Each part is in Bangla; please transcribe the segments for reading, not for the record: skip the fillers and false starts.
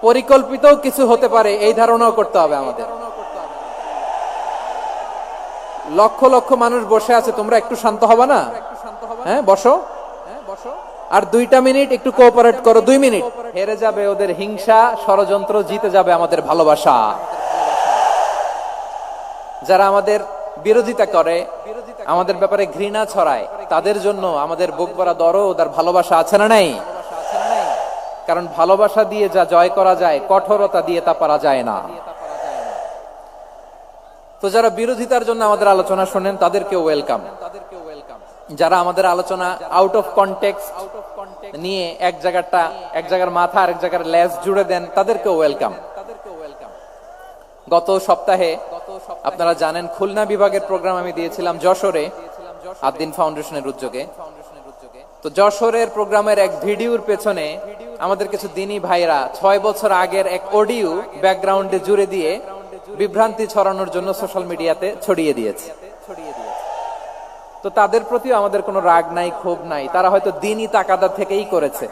পরিকল্পিত কিছু হতে পারে এই ধারণাও করতে হবে আমাদের। লক্ষ লক্ষ মানুষ বসে আছে, তোমরা একটু শান্ত হবে না? হ্যাঁ, বসো। আর 2টা মিনিট একটু কোঅপারেট করো। 2 মিনিট হেরে যাবে ওদের হিংসা, ষড়যন্ত্র, জিতে যাবে আমাদের ভালোবাসা। যারা আমাদের বিরোধিতা করে, আমাদের ব্যাপারে ঘৃণা ছড়ায়, তাদের জন্য আমাদের বুক ভরা দরদ আর ভালোবাসা আছে না নাই? কারণ ভালোবাসা দিয়ে যা জয় করা যায়, কঠোরতা দিয়ে তা পারা যায় না। তো যারা বিরোধিতার জন্য আমাদের আলোচনা শোনেন তাদেরকে ওয়েলকাম। যারা আমাদের আলোচনা আউট অফ কনটেক্সট নিয়ে এক জায়গার মাথা আর এক জায়গার লেজ জুড়ে দেন, তাদেরকে ওয়েলকাম। গত সপ্তাহে আপনারা জানেন খুলনা বিভাগের প্রোগ্রাম আমি দিয়েছিলাম যশোরে, আদ্দিন ফাউন্ডেশনের উদ্যোগে। তো যশোরের প্রোগ্রামের এক ভিডিওর পেছনে আমাদের কিছু দিনী ভাইরা 6 বছর আগের এক অডিও ব্যাকগ্রাউন্ডে জুড়ে দিয়ে বিভ্রান্তি ছড়ানোর জন্য সোশ্যাল মিডিয়াতে ছড়িয়ে দিয়েছে। তো তাদের প্রতিও আমাদের কোনো রাগ নাই, ক্ষোভ নাই। তারা হয়তো দিনই তাকাদা থেকেই করেছে,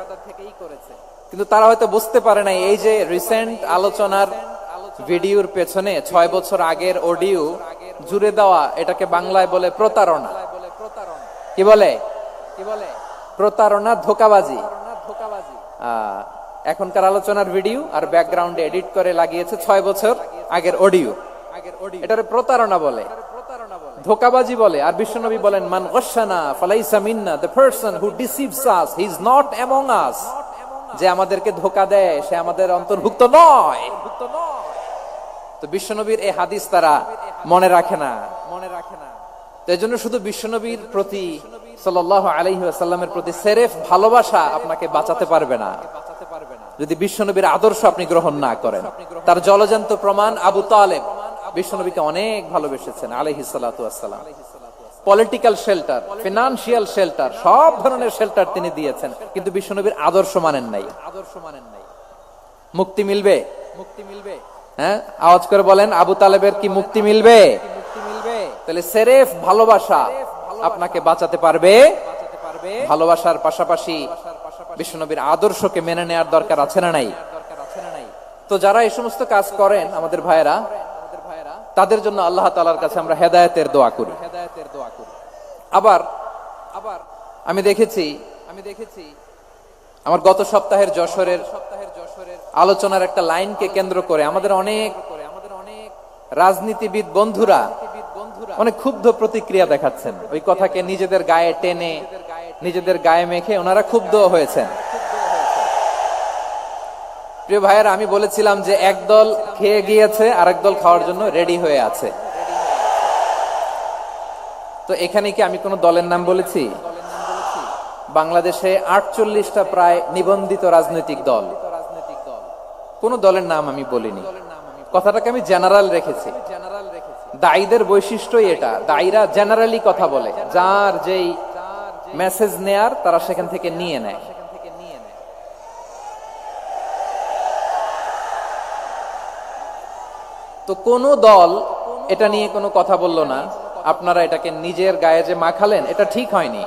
কিন্তু তারা হয়তো বুঝতে পারে নাই এই যে রিসেন্ট আলোচনার ভিডিওর পেছনে 6 বছর আগের অডিও জুড়ে দেওয়া, এটাকে বাংলায় বলে প্রতারণা। কি বলে? প্রতারণা, ধোঁকাবাজি। এখনকার আলোচনার ভিডিও আর ব্যাকগ্রাউন্ডে এডিট করে লাগিয়েছে 6 বছর আগের অডিও। এটারে প্রতারণা বলে, ধোঁকাবাজি বলে। আর বিশ্বনবী বলেন, মান গশানা ফালাইসা মিন্না, the person who deceives us he is not among us. যে আমাদেরকে ধোঁকা দেয় সে আমাদের অন্তর্ভুক্ত নয়। তো বিশ্বনবীর এই হাদিস তারা মনে রাখে না। তো এই জন্য শুধু বিশ্বনবীর প্রতি সাল্লাল্লাহু আলাইহি ওয়াসাল্লামের প্রতি সেরেফ ভালোবাসা আপনাকে বাঁচাতে পারবে না যদি বিশ্বনবীর আদর্শ আপনি গ্রহণ না করেন। তার জলজান্ত প্রমাণ আবু তালেব বিশ্বনবীকে অনেক ভালোবেসেছেন আলাইহিস সালাতু ওয়াসসালাম। পলিটিক্যাল শেল্টার, ফিনান্সিয়াল শেল্টার, সব ধরনের শেল্টার তিনি দিয়েছেন, কিন্তু বিশ্বনবীর আদর্শ মানেন নাই। মুক্তি মিলবে? হ্যাঁ, আওয়াজ করে বলেন, আবু তালেবের কি মুক্তি মিলবে? তাহলে সেরেফ ভালোবাসা আপনাকে বাঁচাতে পারবে। ভালোবাসার পাশাপাশি বিশ্বনবীর আদর্শকে মেনে নেওয়ার দরকার আছে না নাই? তো যারা এই সমস্ত কাজ করেন আমাদের ভাইয়েরা, তাদের জন্য আল্লাহ তাআলার কাছে আমরা হেদায়েতের দোয়া করি। আবার আমি দেখেছি আমার গত সপ্তাহের যশোরের আলোচনার একটা লাইনকে কেন্দ্র করে আমাদের অনেক রাজনীতিবিদ বন্ধুরা অনেক ক্ষুব্ধ প্রতিক্রিয়া দেখাচ্ছেন। ওই কথাকে নিজেদের গায়ে টেনে, নিজেদের গায়ে মেখে ওনারা ক্ষুব্ধ হয়েছেন। প্রিয় ভাইয়েরা, আমি বলেছিলাম যে এক দল খেয়ে গিয়েছে, আরেক দল খাওয়ার জন্য রেডি হয়ে আছে। তো এখানে কি আমি কোনো দলের নাম বলেছি? বাংলাদেশে 48টা প্রায় নিবন্ধিত রাজনৈতিক দল, কোন দলের নাম আমি বলিনি। কথাটাকে আমি জেনারেল রেখেছি। দায়ীদের বৈশিষ্ট্যই এটা, দায়ীরা জেনারেলি কথা বলে, যার যেই মেসেজ নেয়ার তারা সেখান থেকে নিয়ে নেয়। তো কোন দল এটা নিয়ে কোনো কথা বলল না। আপনারা এটাকে নিজের গায়ে যে মাখালেন, এটা ঠিক হয়নি।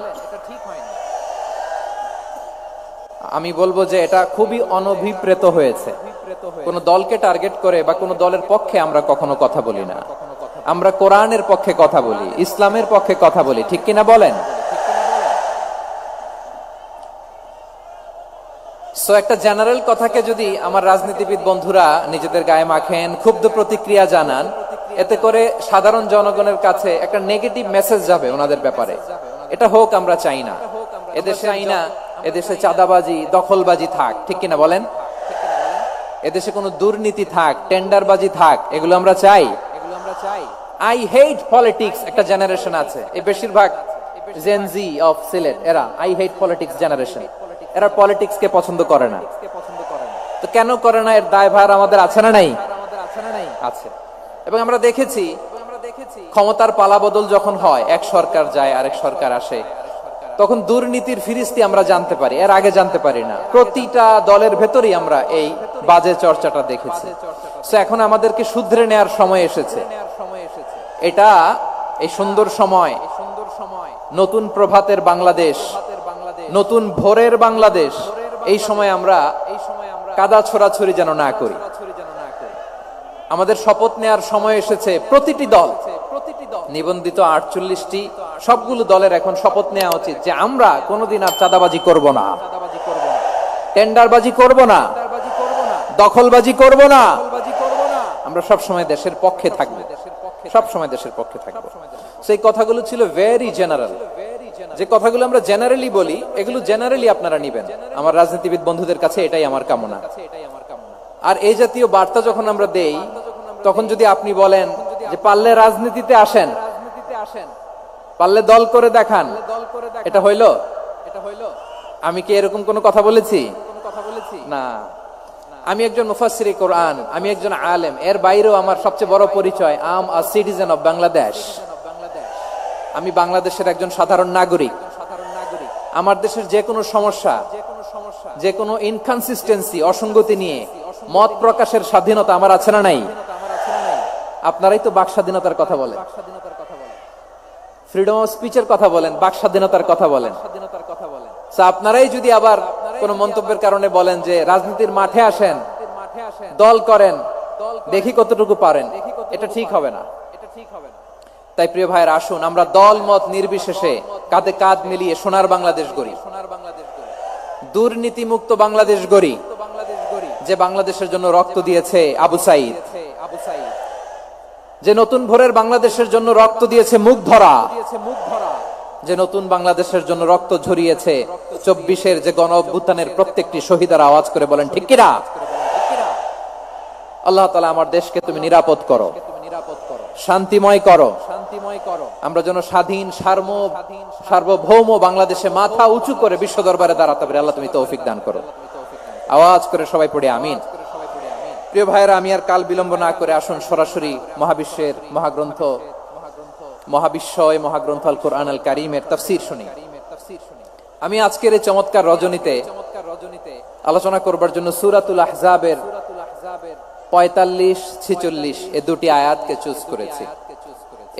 আমি বলবো যে এটা খুবই অনভিপ্রেত হয়েছে। কোন দলকে টার্গেট করে বা কোন দলের পক্ষে আমরা কখনো কথা বলি না। আমরা কোরআনের পক্ষে কথা বলি, ইসলামের পক্ষে কথা বলি, ঠিক কিনা বলেন? সো একটা জেনারেল কথাকে যদি আমার রাজনীতিবিদ বন্ধুরা নিজেদের গায়ে মাখেন, ক্ষুব্ধ প্রতিক্রিয়া জানান, এতে করে সাধারণ জনগণের কাছে একটা নেগেটিভ মেসেজ যাবে ওনাদের ব্যাপারে। এটা হোক আমরা চাই না। এদেশে এদেশে চাঁদাবাজি, দখলবাজি থাক, ঠিক কিনা বলেন? এদেশে কোনো দুর্নীতি থাক, টেন্ডারবাজি থাক, এগুলো আমরা চাই? আই হেট পলিটিক্স একটা জেনারেশন আছে, এই বেশিরভাগ জেন জি অফ সিলেট, এরা আই হেট পলিটিক্স জেনারেশন। এরা পলিটিক্স কে পছন্দ করে না। তো কেন করে না, এর দায়ভার আমাদের আছে না নাই? আছে। এবং আমরা দেখেছি ক্ষমতার পালাবদল যখন হয়, এক সরকার যায় আরেক সরকার আসে, তখন দুর্নীতির ফিরিস্তি আমরা জানতে পারি, এর আগে জানতে পারি না। প্রতিটা দলের ভেতরেই আমরা এই বাজে চর্চাটা দেখেছি। সো এখন আমাদেরকে শুধরে নেওয়ার সময় এসেছে। এটা এই সুন্দর সময়, নতুন প্রভাতের বাংলাদেশ, নতুন ভোরের বাংলাদেশ। এই সময় আমরা কাদা ছোড়াছুরি যেন না করি। আমাদের শপথ নেওয়ার সময় এসেছে। প্রতিটি দল নিবন্ধিত 48টি সবগুলো দলের এখন শপথ নেওয়া উচিত যে আমরা কোনোদিন আর চাঁদাবাজি করব না, টেন্ডারবাজি করব না, দখলবাজি করব না। আমরা সবসময় দেশের পক্ষে থাকবো, সবসময় দেশের পক্ষে থাকবো। সেই কথাগুলো ছিল ভেরি জেনারেল। যে কথাগুলো আমরা জেনারেলি বলি, এগুলো জেনারেলি আপনারা নিবেন। আমার রাজনীতিবিদ বন্ধুদের কাছে এটাই আমার কামনা। আর এই জাতীয় বার্তা যখন আমরা দেই, তখন যদি আপনি বলেন যে পারলে রাজনীতিতে আসেন, পারলে দল করে দেখান, এটা হইল? আমি কি এরকম কোনো কথা বলেছি? না। আমি একজন মুফাসসিরে কোরআন, আমি একজন আলেম। এর বাইরেও আমার সবচেয়ে বড় পরিচয় আম আ সিটিজেন অফ বাংলাদেশ। আমি বাংলাদেশের একজন সাধারণ নাগরিক। আমার দেশের যে কোনো সমস্যা, যে কোনো ইনকনসিস্টেন্সি, অসঙ্গতি নিয়ে মত প্রকাশের স্বাধীনতা আমার আছে না নাই? আপনারাই তো বাক স্বাধীনতার কথা বলেন, ফ্রিডম অফ স্পিচের কথা বলেন, বাক স্বাধীনতার কথা বলেন। আপনারাই যদি আবার কোন মন্তব্যের কারণে বলেন যে রাজনীতির মাঠে আসেন, দল করেন, দেখি কতটুকু পারেন, এটা ঠিক হবে না। তাই প্রিয় ভাইয়ের, আসুন আমরা দল মত নির্বিশেষে কাঁধে কাঁধ মিলিয়ে সোনার বাংলাদেশ গড়ি, দুর্নীতি মুক্ত বাংলাদেশ গড়ি, যে বাংলাদেশের জন্য রক্ত দিয়েছে আবু সাইদ, যে নতুন ভোরের বাংলাদেশের জন্য রক্ত দিয়েছে মুখ ধরা, যে নতুন বাংলাদেশের জন্য রক্ত ঝরিয়েছে 24-এর যে গণ অভ্যুত্থানের প্রত্যেকটি শহীদের আওয়াজ করে বলেন ঠিক কিনা? আল্লাহ তাআলা আমার দেশকে তুমি নিরাপদ করো, শান্তিময় করো। আমরা যেন স্বাধীন সার্বভৌম বাংলাদেশে মাথা উঁচু করে বিশ্ব দরবারে দাঁড়াতে পারি। আল্লাহ তুমি তৌফিক দান করো। আওয়াজ করে সবাই পড়ে আমিন। প্রিয় ভাইয়েরা, আমি আর কাল বিলম্ব না করে আসুন সরাসরি মহাবিশ্বের মহাগ্রন্থ, মহাগ্রন্থ আল কোরআন আল কারীমের তাফসীর শুনি। আমি আজকের এই চমৎকার রজনীতে আলোচনা করবার জন্য সূরাতুল আহজাবের 45-46 এই দুটি আয়াতকে চুজ করেছি।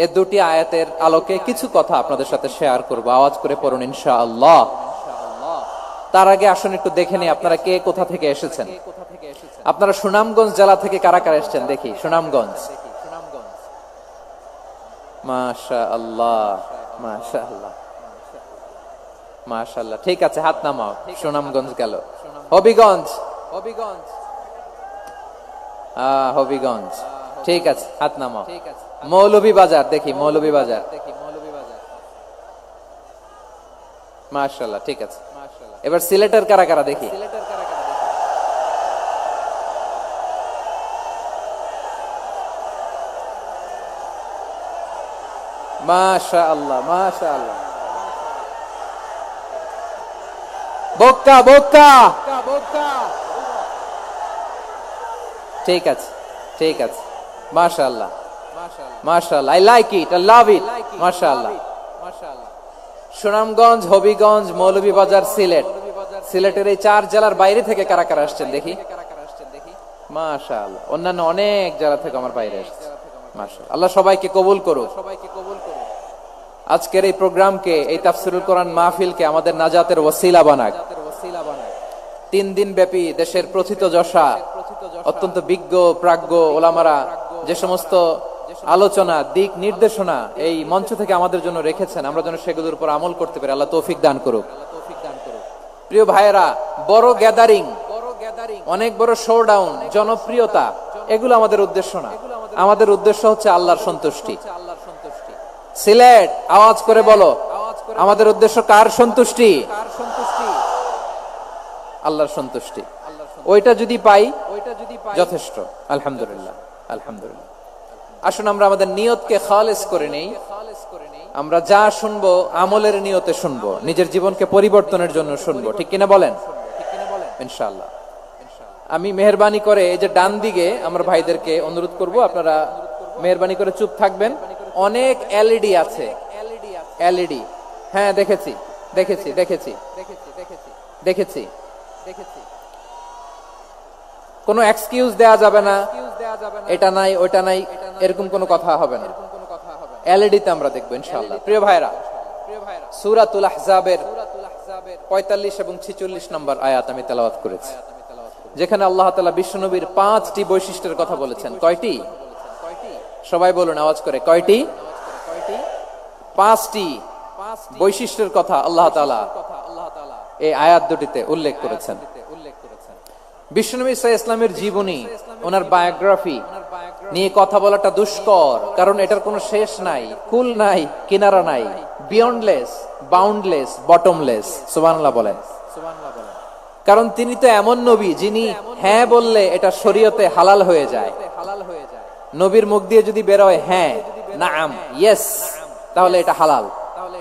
এই দুটি আয়াতের আলোকে কিছু কথা আপনাদের সাথে শেয়ার করব। আওয়াজ করে পড়ুন ইনশাআল্লাহ। তার আগে আসুন একটু দেখে নিই আপনারা কে কোথা থেকে এসেছেন। আপনারা সুনামগঞ্জ জেলা থেকে কারা কারা এসেছেন দেখি। সুনামগঞ্জ, মাশাআল্লাহ মাশাআল্লাহ মাশাআল্লাহ। ঠিক আছে, হাত নামাও। সুনামগঞ্জ গেল। হবিগঞ্জ, হবিগঞ্জ, ঠিক আছে, হাত নামাও। মৌলভীবাজার দেখি, মৌলভীবাজার, মাশাআল্লাহ, ঠিক আছে। এবার সিলেটের কারা কারা দেখি। মাশাআল্লাহ মাশাআল্লাহ। বক্কা বক্কা, ঠিক আছে ঠিক আছে, মাশাআল্লাহ মাশাআল্লাহ। I like it, I love it, মাশাআল্লাহ। সুনামগঞ্জ, হবিগঞ্জ, মৌলভীবাজার, সিলেট। সিলেটের এই 4 জেলার বাইরে থেকে কারা কারা আসছেন দেখি। মাশাআল্লাহ। অন্যান্য অনেক জেলা থেকে আমার বাইরে আসছে। মাশাআল্লাহ। আল্লাহ সবাইকে কবুল করুক। আজকের এই প্রোগ্রামকে, এই তাফসীরুল কোরআন মাহফিলকে আমাদের নাজাতের ওসিলা বানাক। 3 দিন ব্যাপী দেশের প্রথিতযশা অত্যন্ত বিজ্ঞ প্রাজ্ঞ ওলামারা যে সমস্ত আলোচনা, দিক নির্দেশনা এই মঞ্চ থেকে আমাদের জন্য রেখেছেন, আমরা যেন সেগুলোর উপর আমল করতে পারি। আল্লাহ তৌফিক দান করুক। প্রিয় ভাইয়েরা, বড় গ্যাদারিং, অনেক বড় শোডাউন, জনপ্রিয়তা, এগুলো আমাদের উদ্দেশ্য না। আমাদের উদ্দেশ্য হচ্ছে আল্লাহর সন্তুষ্টি। সিলেট, আওয়াজ করে বলো, আমাদের উদ্দেশ্য কার সন্তুষ্টি? আল্লাহর সন্তুষ্টি। ওইটা যদি পাই যথেষ্ট। আলহামদুলিল্লাহ আলহামদুলিল্লাহ। আসুন আমরা আমাদের নিয়তকে খালেস করে নেই। আমরা যা শুনবো আমলের নিয়তে শুনবো, নিজের জীবনকে পরিবর্তনের জন্য শুনবো। ঠিক কিনা বলেন? ইনশাআল্লাহ। আমি মেহেরবানি করে এই যে ডান দিকে আমার ভাইদেরকে অনুরোধ করব, আপনারা মেহেরবানি করে চুপ থাকবেন। অনেক এলইডি আছে, এলইডি। হ্যাঁ, দেখেছি দেখেছি দেখেছি দেখেছি। কোনো এক্সকিউজ দেয়া যাবে না, এটা নাই ওইটা নাই, এরকম কোনো কথা হবে না। এলইডি তে আমরা দেখবো ইনশাআল্লাহ। প্রিয় ভাইরা, সূরাতুল আহজাবের 45 এবং 46 নম্বর আয়াত আমি তেলাওয়াত করেছি। যেখানে আল্লাহ তাআলা বিশ্বনবীর 5টি বৈশিষ্ট্যের কথা বলেছেন। কয়টি? সবাই বলুন আওয়াজ করে, কয়টি? 5টি বৈশিষ্ট্যের কথা আল্লাহ তাআলা এই আয়াত দুটিতে উল্লেখ করেছেন। বিশ্বনবী সাল্লাল্লাহু আলাইহি ওয়াসাল্লামের জীবনী, ওনার বায়োগ্রাফি নিয়ে কথা বলাটা দুষ্কর, কারণ এটার কোনো শেষ নাই, কুল নাই, কিনারা নাই, বিয়ন্ডলেস, বাউন্ডলেস, বটমলেস। সুবহানাল্লাহ বলেন। কারণ তিনি তো এমন নবী যিনি হ্যাঁ বললে এটা শরীয়তে হালাল হয়ে যায়। নবীর মুখ দিয়ে যদি বের হয় হ্যাঁ, নাআম, ইয়েস, তাহলে এটা হালাল।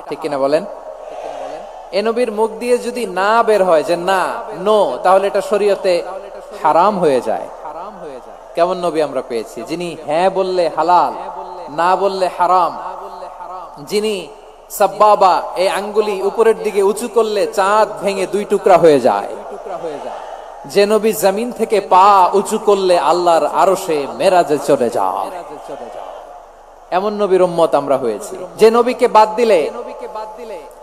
ঠিক কিনা বলেন? এ নবীর মুখ দিয়ে যদি না বের হয় যে না, নো, তাহলে এটা শরীয়তে হারাম হয়ে যায়। কেমন নবী আমরা পেয়েছি যিনি হ্যাঁ বললে হালাল, না বললে হারাম, যিনি সাব্বাবা এই আঙ্গুলি উপরের দিকে উঁচু করলে চাঁদ ভেঙে 2 টুকরা হয়ে যায়, যে নবী জমিন থেকে পা উঁচু করলে আল্লাহর আরশে মেরাজে চলে যায়। এমন নবীর উম্মত আমরা হয়েছি। যে নবীকে বাদ দিলে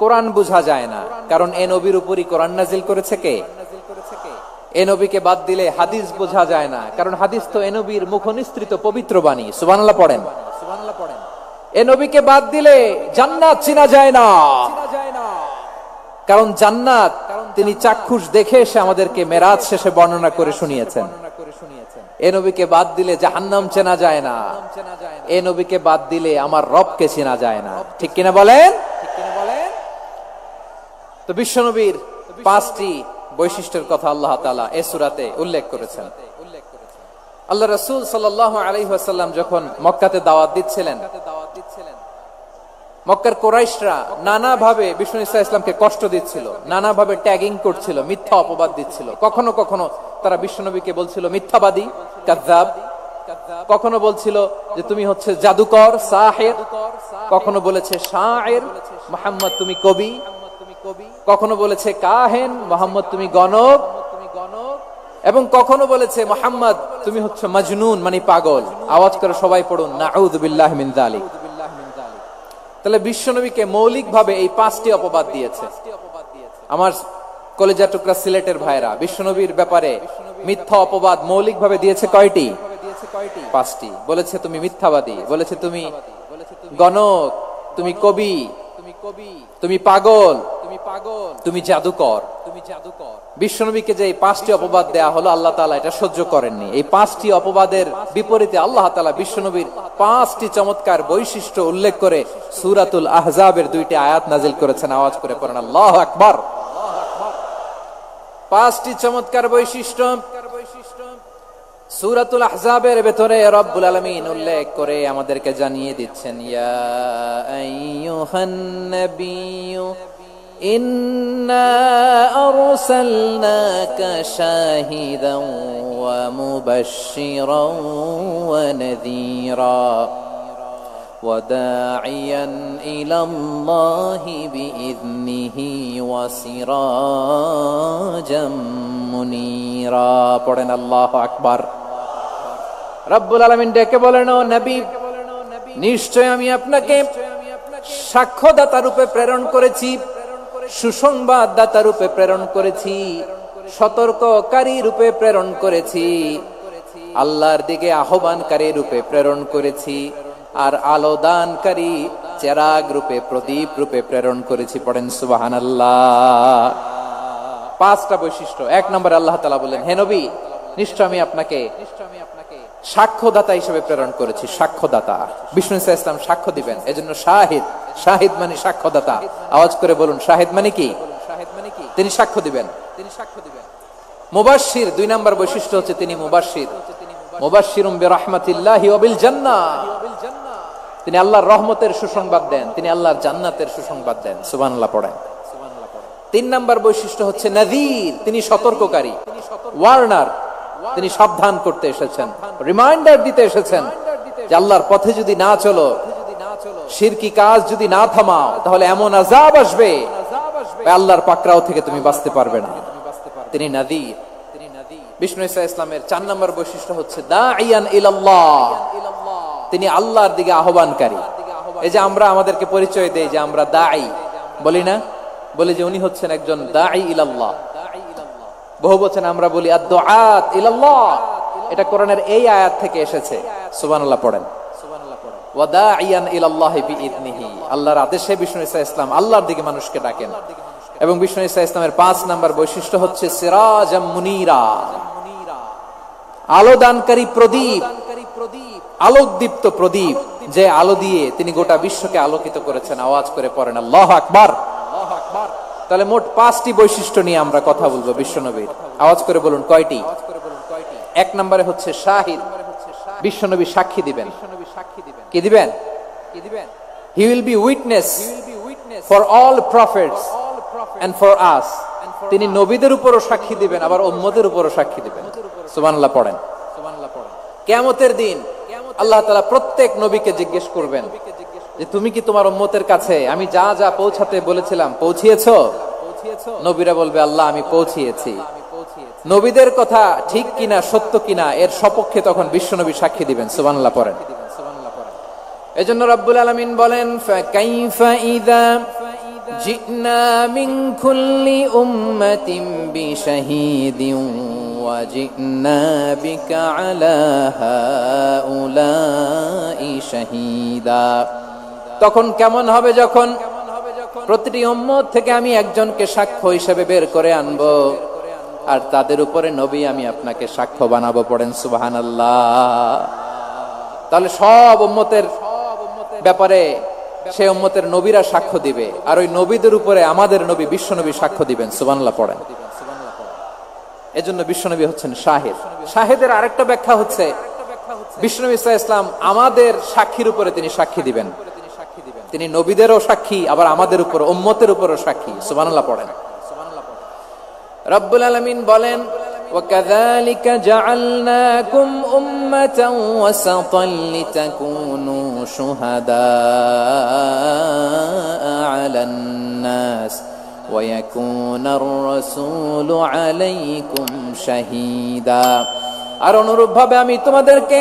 কোরআন বোঝা যায় না, কারণ এ নবীর উপরই কোরআন নাজিল করেছে কে? এ নবীকে বাদ দিলে হাদিস বোঝা যায় না, কারণ হাদিস তো এ নবীর মুখনিসৃত পবিত্র বাণী। সুবহানাল্লাহ পড়েন। এ নবীকে বাদ দিলে জান্নাত চিনা যায় না, কারণ জান্নাত তিনি চাক্ষুষ দেখে এসে আমাদেরকে মেরাজ শেষে বর্ণনা করে শুনিয়েছেন। এ নবীকে বাদ দিলে জাহান্নাম চেনা যায় না, এ নবীকে বাদ দিলে আমার রবকে চেনা যায় না। ঠিক কিনা বলেন? তো বিশ্বনবীর 5টি বৈশিষ্ট্যের কথা আল্লাহ তাআলা এই সূরাতে উল্লেখ করেছেন। আল্লাহ রাসূল সাল্লাল্লাহু আলাইহি ওয়াসাল্লাম যখন মক্কাতে দাওয়াত দিচ্ছিলেন, মক্কার কুরাইশরা নানাভাবে বিষ্ণু ঈসা ইসলামকে কষ্ট দিচ্ছিল, নানাভাবে ট্যাগিং করছিল, মিথ্যা অপবাদ দিচ্ছিল। কখনো কখনো তারা বিশ্বনবীকে বলছিল মিথ্যাবাদী, কাযযাব। কখনো বলছিল যে তুমি হচ্ছে জাদুকর, সাহির। কখনো বলেছে শায়ের, মুহাম্মদ তুমি কবি। কখনো বলেছে কাহেন, মুহাম্মদ তুমি গণক। এবং কখনো বলেছে মুহাম্মদ তুমি হচ্ছে মাজনুন, মানে পাগল। আওয়াজ করে সবাই পড়ুন নাউযু বিল্লাহি মিন যালিক। তাহলে বিশ্বনবীকে মৌলিকভাবে এই 5টি অপবাদ দিয়েছে। আমার কলেজা টুকরা সিলেটের ভাইরা, বিশ্বনবীর ব্যাপারে মিথ্যা অপবাদ মৌলিকভাবে দিয়েছে কয়টি? 5টি। বলেছে তুমি মিথ্যাবাদী, বলেছে তুমি গণক, তুমি কবি, তুমি পাগল, তুমি জাদুকর। বিশ্বনবীকে যে এই 5টি অপবাদ দেয়া হলো, আল্লাহ তাআলা এটা সহ্য করেননি। এই 5টি অপবাদের বিপরীতে আল্লাহ তাআলা বিশ্বনবীর 5টি চমৎকার বৈশিষ্ট্য উল্লেখ করে সূরাতুল আহজাবের 2টি আয়াত নাজিল করেছেন। আওয়াজ করে পড়েন আল্লাহু আকবার। 5টি চমৎকার বৈশিষ্ট্য সূরাতুল আহজাবের ভেতরে রব্বুল আলামিন উল্লেখ করে আমাদেরকে জানিয়ে দিচ্ছেন, ইয়া আইয়ুহান নাবিয়্যু ইন্না আরসালনাকা শাহিদান ওয়া মুবাশশিরান ওয়া নাযীরা ওয়া দাঈয়ান ইলাল্লাহি বিইذনিহি ওয়া সিরাজাম মুনীরা। পড়েন আল্লাহু আকবার। রব্বুল আলামিন ডেকে বলেন, ও নবী, নিশ্চয় আমি আপনাকে সাক্ষ্যদাতা রূপে প্রেরণ করেছি, সুসংবাদদাতা রূপে প্রেরণ করেছি, সতর্ককারী রূপে প্রেরণ করেছি, আল্লাহর দিকে আহ্বানকারী রূপে প্রেরণ করেছি, আর আলোদানকারী চেরাগ রূপে, প্রদীপ রূপে প্রেরণ করেছি। পড়েন সুবহানাল্লাহ। 5টা বৈশিষ্ট্য। 1 নম্বরে আল্লাহ তাআলা বললেন, হে নবী, নিশ্চয় আমি আপনাকে সাক্ষ্যদাতা হিসেবে প্রেরণ করেছি। সাক্ষ্যদাতা, বিষ্ণু ঈসা ইসলাম সাক্ষ্য দিবেন, এজন্য শাহিদ। শাহিদ মানে সাক্ষ্যদাতা। আওয়াজ করে বলুন শাহিদ মানে কি? তিনি সাক্ষ্য দিবেন। মুবাশশির, 2 নম্বর বৈশিষ্ট্য হচ্ছে তিনি মুবাশশির। মুবাশশিরুম বিরাহমাতিল্লাহি ওয়া বিল জান্নাহ। তিনি আল্লাহর রহমতের সুসংবাদ দেন, তিনি আল্লাহর জান্নাতের সুসংবাদ দেন। সুবহানাল্লাহ পড়েন। 3 নম্বর বৈশিষ্ট্য হচ্ছে নাযীর, তিনি সতর্ককারী, ওয়ার্নার। তিনি সাবধান করতে এসেছেন, রিমাইন্ডার দিতে এসেছেন যে আল্লাহর পথে যদি না চলো, শিরকি কাজ যদি না থামাও, তাহলে এমন আযাব আসবে আল্লাহর পাকড়াও থেকে তুমি বাঁচতে পারবে না। তিনি নাযীর। বিষ্ণু ঈসা ইসলামের 4 নম্বর বৈশিষ্ট্য হচ্ছে দাঈয়ান ইলাল্লাহ, তিনি আল্লাহর দিকে আহ্বানকারী। এই যে আমরা আমাদেরকে পরিচয় দেই যে আমরা দাঈ, বলি না? বলি যে উনি হচ্ছেন একজন দাঈ ইলাল্লাহ। বহুবচন আমরা বলি আদ-দুআত ইলাল্লাহ, এটা কোরআনের এই আয়াত থেকে এসেছে। সুবহানাল্লাহ পড়েন। ওয়াদাইয়ান ইলাল্লাহি বিইذনিহি, আল্লাহর আদেশে বিষ্ণু ঈসা ইসলাম আল্লাহর দিকে মানুষকে ডাকেন। এবং বিষ্ণু ঈসা ইসলামের 5 নাম্বার বৈশিষ্ট্য হচ্ছে সিরাজাম মুনীরা, আলোদানকারী প্রদীপ, আলোকদীপ্ত প্রদীপ, যে আলো দিয়ে তিনি গোটা বিশ্বকে আলোকিত করেছেন। আওয়াজ করে পড়েন আল্লাহু আকবার। তাহলে মোট 5টি বৈশিষ্ট্য নিয়ে আমরা কথা বলবো বিশ্বনবীর। আওয়াজ করে বলুন কয়টি? 1 নম্বরে হচ্ছে শাহিদ, বিশ্বনবী সাক্ষী দিবেন। কি দিবেন? He will be witness for all prophets and for us, তিনি নবীদের উপরও সাক্ষী দিবেন, আবার উম্মতের উপরও সাক্ষী দিবেন। সুবহানাল্লাহ পড়েন। কিয়ামতের দিন আল্লাহ তাআলা প্রত্যেক নবীকে জিজ্ঞেস করবেন যে তুমি কি তোমার উম্মতের কাছে আমি যা যা পৌঁছাতে বলেছিলাম পৌঁছিয়েছো? নবীরা বলবে আল্লাহ আমি পৌঁছিয়েছি। নবীদের কথা ঠিক কিনা, সত্য কিনা, এর সপক্ষে তখন বিশ্বনবী সাক্ষী দিবেন। সুবহানাল্লাহ পড়েন। এজন্য রব্বুল আলামিন বলেন ফাকাইফা ইযা জিনা মিন কুল্লি উম্মাতিন বিশাহীদিন ওয়া জিনা বিকা আলা হাউলাই শাহীদা। তখন কেমন হবে যখন প্রতিটি উম্মত থেকে আমি একজনকে সাক্ষ্য হিসেবে বের করে আনবো, আর তাদের উপরে নবী আমি আপনাকে সাক্ষ্য বানাবো। পড়েন সুবহানাল্লাহ। তাহলে সব উম্মতের ব্যাপারে সে উম্মতের নবীরা সাক্ষ্য দিবে, আর ওই নবীদের উপরে আমাদের নবী বিশ্বনবী সাক্ষ্য দিবেন। সুবহানাল্লাহ পড়েন। এজন্য বিশ্বনবী হচ্ছেন শাহিদ। শাহিদের আরেকটা ব্যাখ্যা হচ্ছে বিশ্বনবী সাল্লাল্লাহু আলাইহি ওয়াসাল্লাম আমাদের সাক্ষীর উপরে তিনি সাক্ষী দিবেন। তিনি নবীদেরও সাক্ষী, আবার আমাদের উপর উম্মতের উপরও সাক্ষী। সুবহানাল্লাহ পড়েন। রব্বুল আলামিন বলেন وَكَذَلِكَ جَعَلْنَاكُمْ أُمَّةً وَسَطًا لِتَكُونُوا شُهَدَاءَ عَلَى النَّاسِ وَيَكُونَ الرَّسُولُ عَلَيْكُمْ شَهِيدًا। আর অনুরূপভাবে আমি তোমাদেরকে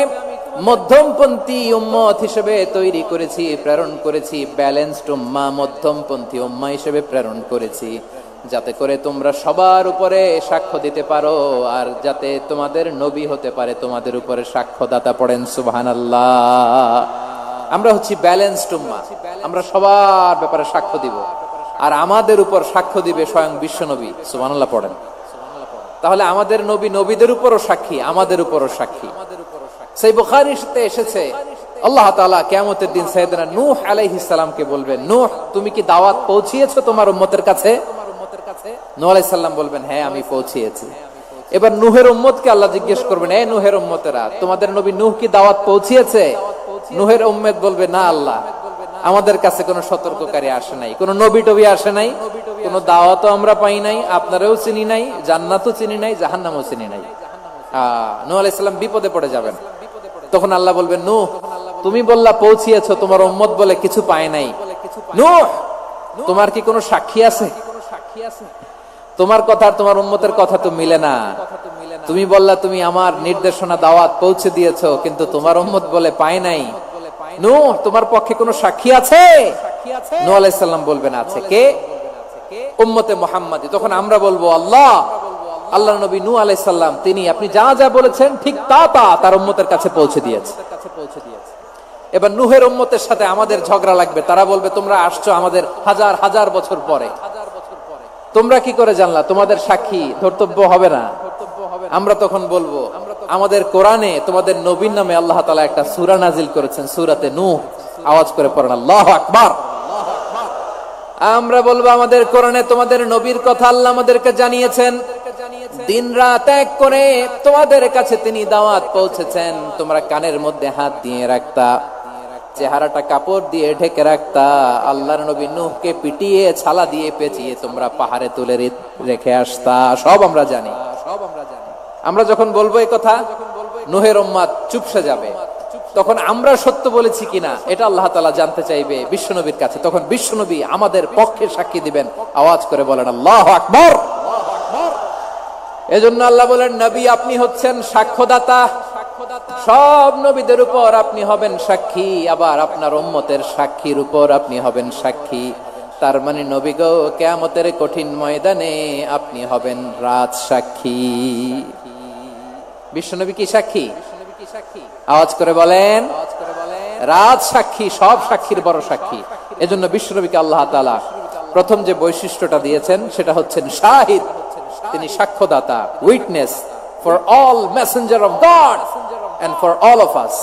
মধ্যমপন্থী উম্মত হিসেবে তৈরি করেছি, প্রেরণ করেছি। ব্যালেন্সড উম্মাহ, মধ্যমপন্থী উম্মাহ হিসেবে প্রেরণ করেছি, যাতে করে তোমরা সবার উপরে সাক্ষ্য দিতে পারো, আর যাতে তোমাদের নবী হতে পারে তোমাদের উপরে সাক্ষ্যদাতা। পড়েন সুবহানাল্লাহ। আমরা হচ্ছি ব্যালেন্সড উম্মাহ, আমরা সবার ব্যাপারে সাক্ষ্য দিব, আর আমাদের উপর সাক্ষ্য দিবে স্বয়ং বিশ্বনবী। সুবহানাল্লাহ পড়েন। তাহলে আমাদের নবী নবীদের উপরও সাক্ষী, আমাদের উপরও সাক্ষী। সেই বুখারীতে এসেছে আল্লাহ তাআলা কিয়ামতের দিন সাইয়েদনা নূহ আলাইহিস সালামকে বলবেন, নূহ তুমি কি দাওয়াত পৌঁছিয়েছো তোমার উম্মতের কাছে? নূহ আলাইহিস সালাম বলবেন হ্যাঁ আমি পৌঁছিয়েছি। এবার নূহের উম্মতকে আল্লাহ জিজ্ঞেস করবেন, এই নূহের উম্মতেরা তোমাদের নবী নূহ কি দাওয়াত পৌঁছিয়েছে? নূহের উম্মত বলবে না আল্লাহ, আমাদের কাছে কোনো সতর্ককারী আসে নাই, কোনো নবী টবি আসে নাই, কোনো দাওয়াতও আমরা পাই নাই, আপনারাও চিনি নাই, জান্নাতও চিনি নাই, জাহান্নামও চিনি নাই। নূহ আলাইহিস সালাম বিপদে পড়ে যাবেন। তখন আল্লাহ বলবেন নূহ তুমি বললা পৌঁছিয়েছো, তোমার উম্মত বলে কিছু পায় নাই। নূহ তোমার কি কোনো সাক্ষী আছে? তোমার কথা আর তোমার উম্মতের কথা তো মিলে না। তুমি বললা তুমি আমার নির্দেশনা দাওয়াত পৌঁছে দিয়েছো, কিন্তু তোমার উম্মত বলে পায় নাই। নূহ তোমার পক্ষে কোনো সাক্ষী আছে? নূহ আলাইহিস সালাম বলবেন আছে। কে? উম্মতে মুহাম্মাদী। তখন আমরা বলবো আল্লাহ, আল্লাহর নবী নূহ আলাইহিস সালাম তিনি আপনি যা যা বলেছেন ঠিক তা তা তার উম্মতের কাছে পৌঁছে দিয়েছে। এবার নূহের উম্মতের সাথে আমাদের ঝগড়া লাগবে। তারা বলবে তোমরা আসছো আমাদের হাজার হাজার বছর পরে, তোমরা কি করে জানলা? তোমাদের সাক্ষী ধর্তব্য হবে না। আমরা তখন বলবো আমাদের কোরআনে তোমাদের নবীর নামে আল্লাহ তাআলা একটা সূরা নাজিল করেছেন, সূরাতে নূহ। আওয়াজ করে পড়েন আল্লাহু আকবার। আমরা বলবো আমাদের কোরআনে তোমাদের নবীর কথা আল্লাহ আমাদেরকে জানিয়েছেন, দিন রাত এক করে তোমাদের কাছে তিনি দাওয়াত পৌঁছেছেন। তোমরা কানের মধ্যে হাত দিয়ে রাখতা, চেহারাটা কাপড় দিয়ে ঢেকে রাখতা, আল্লাহর নবী নূহকে পিটিয়ে ছালা দিয়ে পেঁচিয়ে তোমরা পাহাড়ে তুলে রেখে আসতা। সব আমরা জানি। আমরা যখন বলবো এই কথা, নূহের উম্মত চুপসে যাবে। তখন আমরা সত্য বলেছি কিনা এটা আল্লাহ তাআলা জানতে চাইবে বিশ্বনবীর কাছে। তখন বিশ্বনবী আমাদের পক্ষে সাক্ষী দিবেন। আওয়াজ করে বলেন আল্লাহু আকবার। এজন্য আল্লাহ বলেন নবী আপনি হচ্ছেন সাক্ষ্যদাতা, সব নবীদের উপর আপনি হবেন সাক্ষী, আবার আপনার উম্মতের সাক্ষীর উপর আপনি হবেন সাক্ষী। তার মানে নবী গো কিয়ামতের কঠিন ময়দানে আপনি হবেন রাজ সাক্ষী। বিশ্বনবী কি সাক্ষী? আওয়াজ করে বলেন, রাজ সাক্ষী, সব সাক্ষীর বড় সাক্ষী। এজন্য বিশ্বনবীকে আল্লাহ তাআলা প্রথম যে বৈশিষ্ট্যটা দিয়েছেন সেটা হচ্ছেন শাহিদ। তিনি সাক্ষ্যদাতা, witness for all messenger of God and for all of us.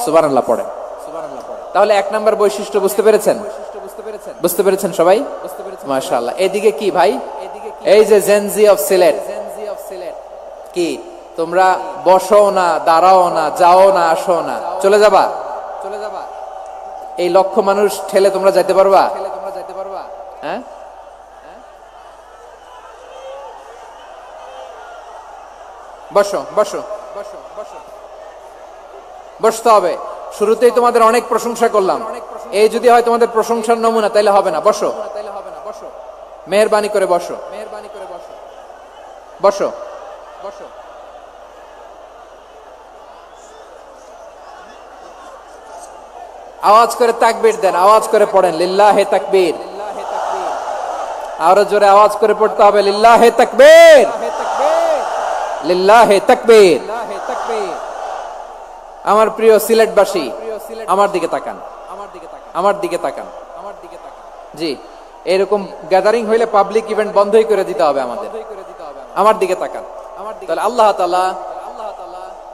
সুবহানাল্লাহ পড়েন। তাহলে এক নাম্বার বৈশিষ্ট্য বুঝতে পেরেছেন? বুঝতে পেরেছেন সবাই? মাশাআল্লাহ। এদিকে কি ভাই? এই যে জেনজি অফ সিলেট, কি তোমরা বসো না, দাঁড়াও না, যাও না, আসো না, চলে যাবা? এই লক্ষ মানুষ ঠেলে তোমরা যাইতে পারবা? হ্যাঁ, বসো বসো বসতে হবে। শুরুতেই তোমাদের অনেক প্রশংসা করলাম, এই যদি হয় তোমাদের প্রশংসার নমুনা তাইলে হবে না। বসো, মেহেরবানি করে বসো, বসো। আওয়াজ করে তাকবীর দেন, আওয়াজ করে পড়েন লিল্লাহে তাকবীর। আরো জোরে আওয়াজ করে পড়তে হবে লিল্লাহে তাকবীর, লিল্লাহে তাকবীর। আমার প্রিয় সিলেটবাসী, আমার দিকে তাকান, আমার দিকে তাকান। জি, এরকম গ্যাদারিং হইলে পাবলিক ইভেন্ট বন্ধই করে দিতে হবে আমাদের। আমার দিকে তাকান। তাহলে আল্লাহ তাআলা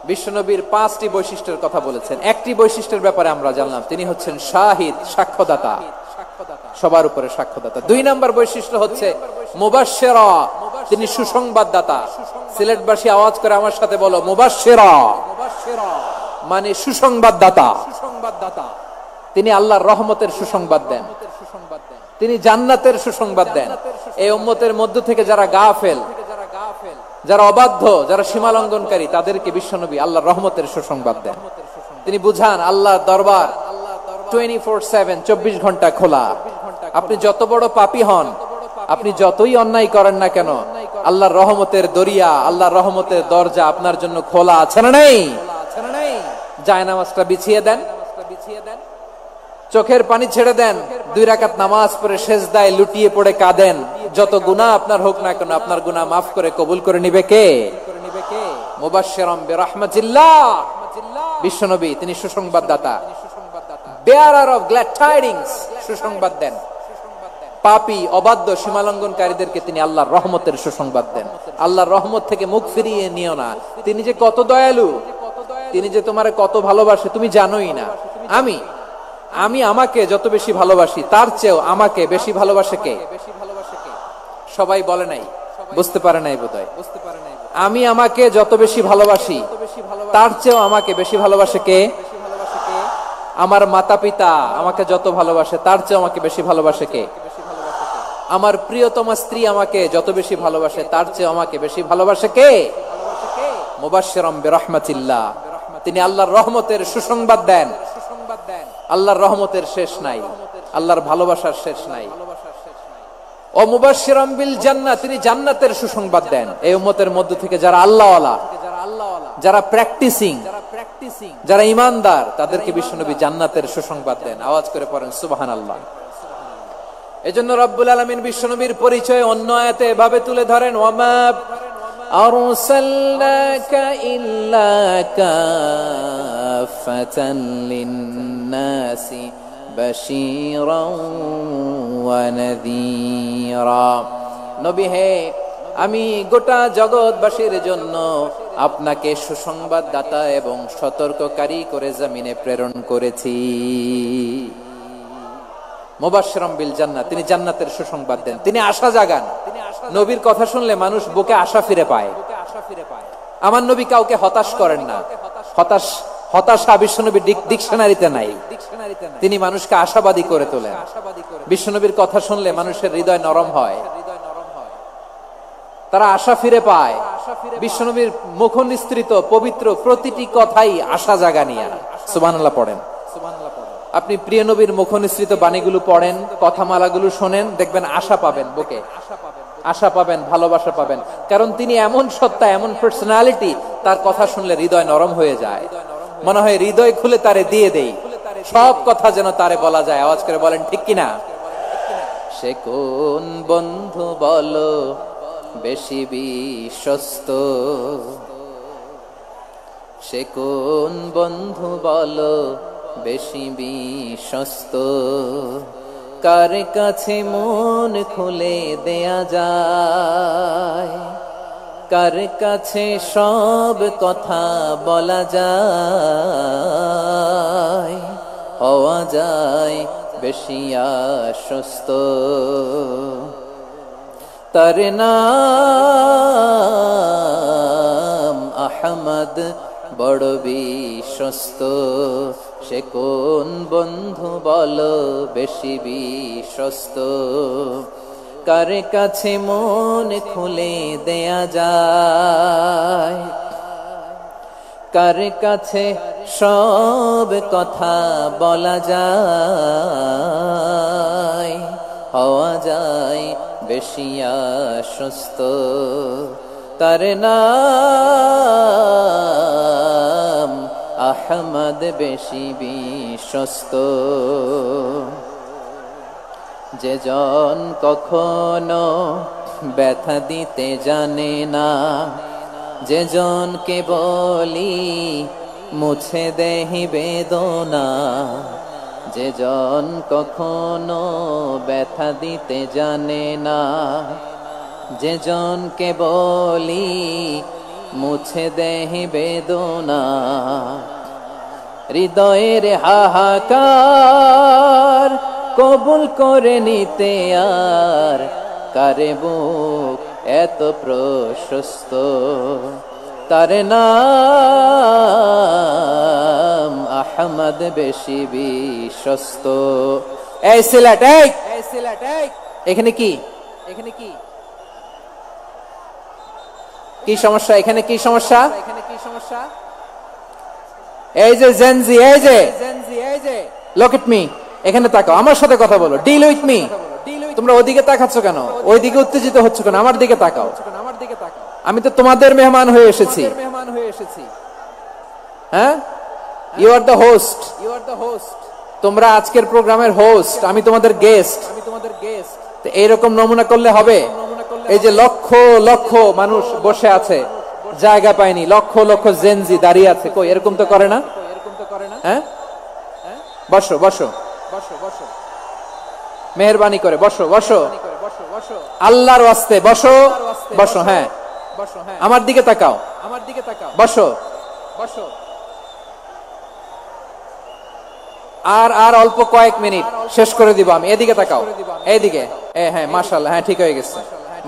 বিশ্বনবীর 5টি বৈশিষ্ট্যের কথা বলেছেন। একটি বৈশিষ্ট্যের ব্যাপারে আমরা জানলাম, তিনি হচ্ছেন শাহিদ, সাক্ষ্যদাতা, সবার উপরে সাক্ষ্যদাতা। 2 নাম্বার বৈশিষ্ট্য হচ্ছে মুবাশশিরা, তিনি সুসংবাদদাতা। সিলেটবাসী আওয়াজ করে আমার সাথে বলো, মুবাশশিরা মানে সুসংবাদদাতা। তিনি আল্লাহর রহমতের সুসংবাদ দেন, তিনি জান্নাতের সুসংবাদ দেন। এই উম্মতের মধ্য থেকে যারা গাফেল, যারা অবাধ্য, যারা সীমালঙ্ঘনকারী, তাদেরকে বিশ্বনবী আল্লাহর রহমতের সুসংবাদ দেন। তিনি বুঝান আল্লাহর দরবার 24/7, 24 ঘন্টা খোলা। আপনি যত বড় পাপী হন, আপনি যতই অন্যায় করেন না কেন, আল্লাহর রহমতের দরিয়া, আল্লাহর রহমতের দরজা আপনার জন্য খোলা আছে না নেই? জায়নামাজটা বিছিয়ে দেন, চোখের পানি ছেড়ে দেন, 2 রাকাত নামাজ পড়ে সেজদায় লুটিয়ে পড়ে কাঁদেন। যত গুনাহ আপনার হোক না কেন, আপনার গুনাহ মাফ করে কবুল করে নিবে কে? মুবাশশিরাম বিরাহমাতিল্লাহ। বিশ্বনবী তিনি সুসংবাদদাতা, বেয়ারার অফ গ্ল্যাড টাইডিংস, সুসংবাদ দেন। পাপী, অবাধ্য, সীমালঙ্ঘনকারীদেরকে তিনি আল্লাহর রহমতের সুসংবাদ দেন। আল্লাহর রহমত থেকে মুখ ফিরিয়ে নিও না। তিনি যে কত দয়ালু, তিনি যে তোমারে কত ভালোবাসে তুমি জানোই না। আমি আমাকে যত বেশি ভালোবাসি, তার চেয়েও আমাকে বেশি ভালোবাসে কে? সবাই বলে নাই, বুঝতে পারে নাই বোধহয়। আমি আমাকে যত বেশি ভালোবাসি, তার চেয়েও আমাকে বেশি ভালোবাসে কে? আমার মাতা পিতা আমাকে যত ভালোবাসে, তার চেয়েও আমাকে বেশি ভালোবাসে কে? আমার প্রিয়তমা স্ত্রী আমাকে যত বেশি ভালোবাসে, তার চেয়ে আমাকে বেশি ভালোবাসে কে? মুবাশশিরাম বিরাহমাতিল্লাহ, তিনি আল্লাহর রহমতের সুসংবাদ দেন। আল্লাহর রহমতের শেষ নাই, আল্লাহর ভালোবাসার শেষ নাই। ও মুবাশশিরাম বিল জান্নাহ, তিনি জান্নাতের সুসংবাদ দেন। এই উম্মতের মধ্য থেকে যারা আল্লাহওয়ালা, যারা প্র্যাকটিসিং, যারা ঈমানদার, তাদেরকে বিশ্বনবী জান্নাতের সুসংবাদ দেন। আওয়াজ করে পড়েন সুবহানাল্লাহ। এজন্য রব্বুল আলামিন বিশ্বনবীর পরিচয় অন্য আয়াতে এভাবে তুলে ধরেন, ওয়ামা আরসালনাকা ইল্লা কাফাতান লিন-নাসি বাশীরাও ওয়া নাযীরা। নবী হে, আমি গোটা জগৎবাসীর জন্য আপনাকে সুসংবাদদাতা এবং সতর্ককারী করে জমিনে প্রেরণ করেছি। মুবাশশিরাম বিল জান্নাহ, তিনি জান্নাতের সুসংবাদ দেন, তিনি আশা জাগান। নবীর কথা শুনলে মানুষ বুকে আশা ফিরে পায়। আমার নবী কাউকে হতাশ করেন না। হতাশা বিশ্বনবীর ডিকশনারিতে নাই। তিনি মানুষকে আশাবাদী করে তোলেন। বিশ্বনবীর কথা শুনলে মানুষের হৃদয় নরম হয়, তারা আশা ফিরে পায়। বিশ্বনবীর মুখ নিঃসৃত পবিত্র প্রতিটি কথাই আশা জাগানিয়া। সুবহানাল্লাহ পড়েন। আপনি প্রিয় নবীর মুখ নিঃসৃত বাণীগুলো পড়েন, কথামালাগুলো শোনেন, দেখবেন আশা পাবেন, বুকে আশা পাবেন, ভালোবাসা পাবেন। কারণ তিনি এমন সত্তা, এমন পার্সোনালিটি, তার কথা শুনলে হৃদয় নরম হয়ে যায়। মনে হয় হৃদয় খুলে তারে দিয়ে দেই, সব কথা যেন তারে বলা যায়। আওয়াজ করে বলেন ঠিক কিনা? সে কোন বন্ধু বলো বেশি বিশ্বস্ত, সে কোন বন্ধু বলো বেশি বিশ্বস্ত, কার কাছে মন খুলে দেয়া যায়, কার কাছে সব কথা বলা যায়, হওয়া যায় বেশি আশ্বস্ত। তার নাম আহমদ বড় বিশ্বস্ত, সে কোন বন্ধু বলো বেশি বিশ্বস্ত, কার কাছে মন খুলে দেয়া যায়, কার কাছে সব কথা বলা যায়, হওয়া যায় বেশি আশ্বস্ত। তার নাম আহমদ বেশি বিশ্বস্ত। যে জন কখনো ব্যথা দিতে জানে না, যে জনকে বলি মুছে দেহি বেদনা, যে জন কখনো ব্যথা দিতে জানে না, যে জনকে বলি মুছে দেহি বেদনা, হৃদয়ের হাহাকার কবুল করে নিতে আর কারে বুক এত প্রশস্ত। তার নাম আহমদ বেশি বিশ্বস্ত। এই সিলেট, এই সিলেট, এখানে কি, এখানে কি কি সমস্যা, এখানে কি সমস্যা, এখানে কি সমস্যা? এই যে জেনজি, এই যে লুক এট মি, এখানে তাকাও, আমার সাথে কথা বলো, ডিল উইথ মি। তোমরা ওদিকে তাকাচ্ছ কেন, ওইদিকে উত্তেজিত হচ্ছ কেন? আমার দিকে তাকাও, আমার দিকে তাকাও। আমি তো তোমাদের মেহমান হয়ে এসেছি, মেহমান হয়ে এসেছি। হ্যাঁ, you are the host, you are the host. তোমরা আজকের প্রোগ্রামের হোস্ট, আমি তোমাদের গেস্ট, আমি তোমাদের গেস্ট। তো এইরকম নমুনা করলে হবে? এই যে লক্ষ লক্ষ মানুষ বসে আছে, জায়গা পায়নি, লক্ষ লক্ষ জেনজি দাঁড়িয়ে আছে, কই এরকম তো করে না, এরকম তো করে না। হ্যাঁ, বসো বসো বসো বসো, মেহেরবানি করে বসো বসো, আল্লাহর ওয়াস্তে বসো বসো। হ্যাঁ বসো, হ্যাঁ আমার দিকে তাকাও, আমার দিকে তাকাও, বসো বসো। আর আর অল্প কয়েক মিনিট শেষ করে দিব আমি। এদিকে তাকাও, এইদিকে। হ্যাঁ মাশাআল্লাহ, হ্যাঁ ঠিক হয়ে গেছে,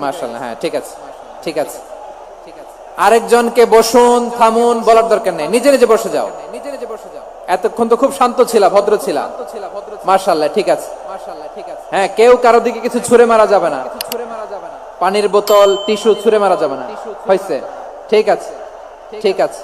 মাশাআল্লাহ, হ্যাঁ ঠিক আছে, ঠিক আছে। আরেকজনকে বসুন থামুন বলার দরকার নেই, নিজে নিজে বসে যাও, নিজে নিজে বসে যাও। এতক্ষণ তো খুব শান্ত ছিলা, ভদ্র ছিলা, মাশাআল্লাহ, ঠিক আছে, মাশাআল্লাহ, ঠিক আছে। হ্যাঁ, কেউ কারো দিকে কিছু ছুঁড়ে মারা যাবে না, পানির বোতল টিস্যু ছুঁড়ে মারা যাবে না, হয়েছে? ঠিক আছে, ঠিক আছে।